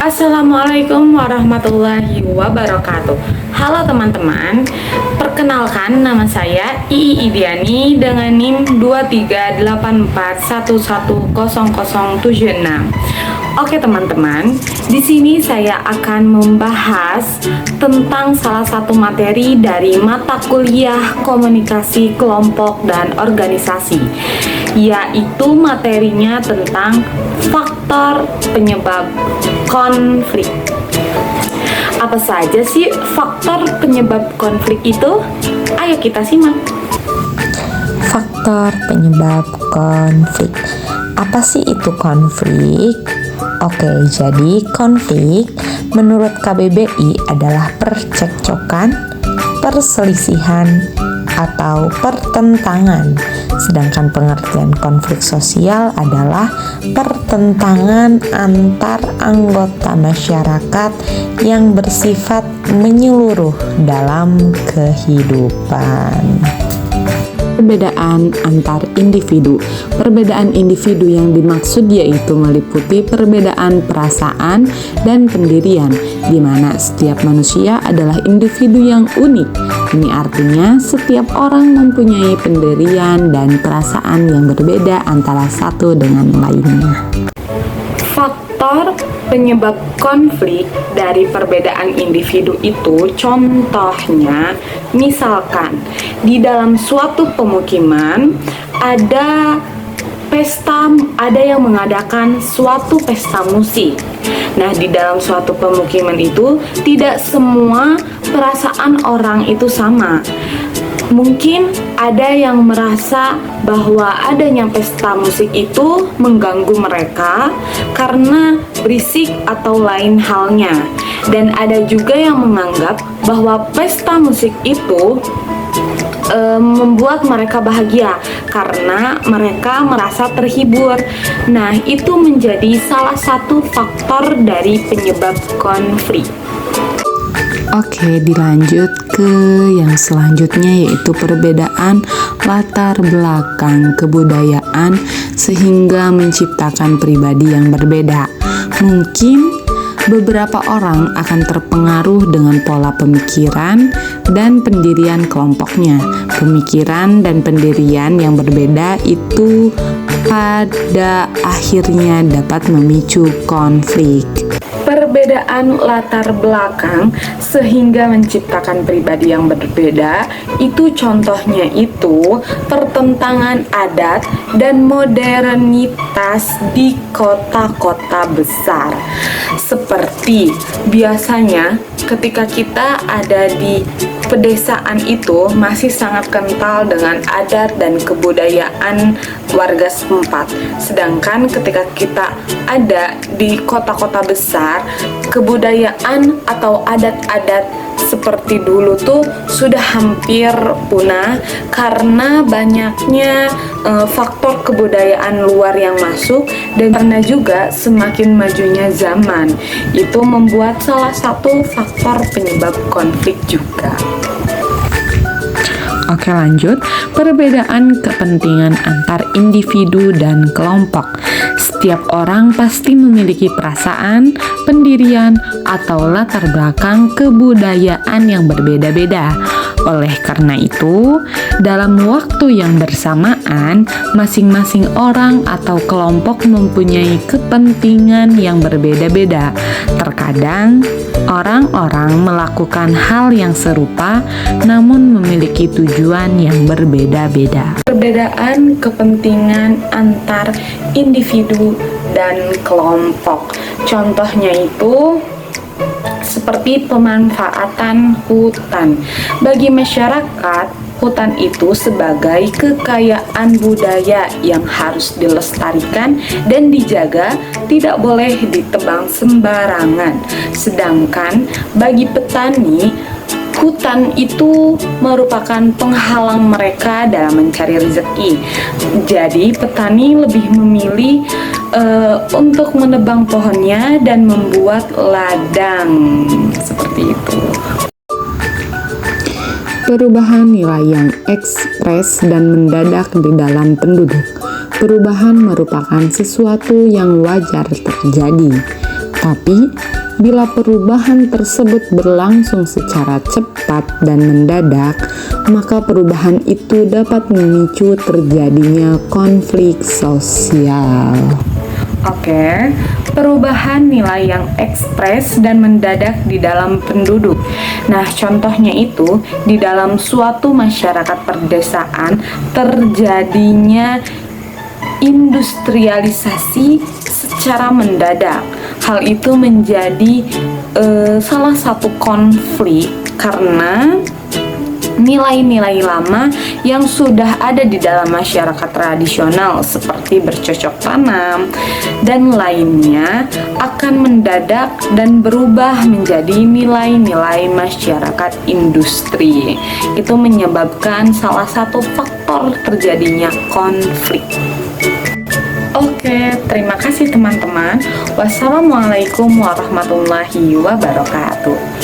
Assalamualaikum warahmatullahi wabarakatuh. Halo teman-teman, perkenalkan nama saya Ii Idiani dengan NIM 23841100076. Oke teman-teman, di sini saya akan membahas tentang salah satu materi dari mata kuliah komunikasi kelompok dan organisasi, yaitu materinya tentang faktor penyebab konflik. Apa saja sih faktor penyebab konflik itu? Ayo kita simak. Faktor penyebab konflik. Apa sih itu konflik? Oke, jadi konflik menurut KBBI adalah percekcokan, perselisihan, atau pertentangan. Sedangkan pengertian konflik sosial adalah pertentangan antar anggota masyarakat yang bersifat menyeluruh dalam kehidupan. Perbedaan antar individu. Perbedaan individu yang dimaksud yaitu meliputi perbedaan perasaan dan pendirian, di mana setiap manusia adalah individu yang unik. Ini artinya setiap orang mempunyai pendirian dan perasaan yang berbeda antara satu dengan lainnya. Faktor penyebab konflik dari perbedaan individu itu contohnya, misalkan di dalam suatu pemukiman ada yang mengadakan suatu pesta musik. Nah, di dalam suatu pemukiman itu tidak semua perasaan orang itu sama. Mungkin ada yang merasa bahwa adanya pesta musik itu mengganggu mereka karena berisik atau lain halnya. Dan ada juga yang menganggap bahwa pesta musik itu membuat mereka bahagia karena mereka merasa terhibur. Nah, itu menjadi salah satu faktor dari penyebab konflik. Oke, dilanjut ke yang selanjutnya, yaitu perbedaan latar belakang kebudayaan sehingga menciptakan pribadi yang berbeda. Mungkin beberapa orang akan terpengaruh dengan pola pemikiran dan pendirian kelompoknya. Pemikiran dan pendirian yang berbeda itu pada akhirnya dapat memicu konflik. Perbedaan latar belakang sehingga menciptakan pribadi yang berbeda itu contohnya itu pertentangan adat dan modernitas di kota-kota besar. Seperti biasanya ketika kita ada di pedesaan itu masih sangat kental dengan adat dan kebudayaan warga setempat. Sedangkan ketika kita ada di kota-kota besar, kebudayaan atau adat-adat seperti dulu tuh sudah hampir punah karena banyaknya faktor kebudayaan luar yang masuk, dan karena juga semakin majunya zaman itu membuat salah satu faktor penyebab konflik juga. Oke, lanjut. Perbedaan kepentingan antar individu dan kelompok. Setiap orang pasti memiliki perasaan, pendirian, atau latar belakang kebudayaan yang berbeda-beda. Oleh karena itu, dalam waktu yang bersamaan, masing-masing orang atau kelompok mempunyai kepentingan yang berbeda-beda. Terkadang, orang-orang melakukan hal yang serupa namun memiliki tujuan yang berbeda-beda. Perbedaan kepentingan antar individu dan kelompok. Contohnya itu seperti pemanfaatan hutan. Bagi masyarakat, hutan itu sebagai kekayaan budaya yang harus dilestarikan dan dijaga, tidak boleh ditebang sembarangan. Sedangkan bagi petani, hutan itu merupakan penghalang mereka dalam mencari rezeki. Jadi petani lebih memilih untuk menebang pohonnya dan membuat ladang seperti itu. Perubahan nilai yang ekspres dan mendadak di dalam penduduk. Perubahan merupakan sesuatu yang wajar terjadi. Tapi, bila perubahan tersebut berlangsung secara cepat dan mendadak, maka perubahan itu dapat memicu terjadinya konflik sosial. Oke, perubahan nilai yang ekspres dan mendadak di dalam penduduk. Nah, contohnya itu di dalam suatu masyarakat perdesaan terjadinya industrialisasi secara mendadak. Hal itu menjadi salah satu konflik karena nilai-nilai lama yang sudah ada di dalam masyarakat tradisional seperti bercocok tanam dan lainnya akan mendadak dan berubah menjadi nilai-nilai masyarakat industri. Itu menyebabkan salah satu faktor terjadinya konflik. Oke, terima kasih teman-teman. Wassalamualaikum warahmatullahi wabarakatuh.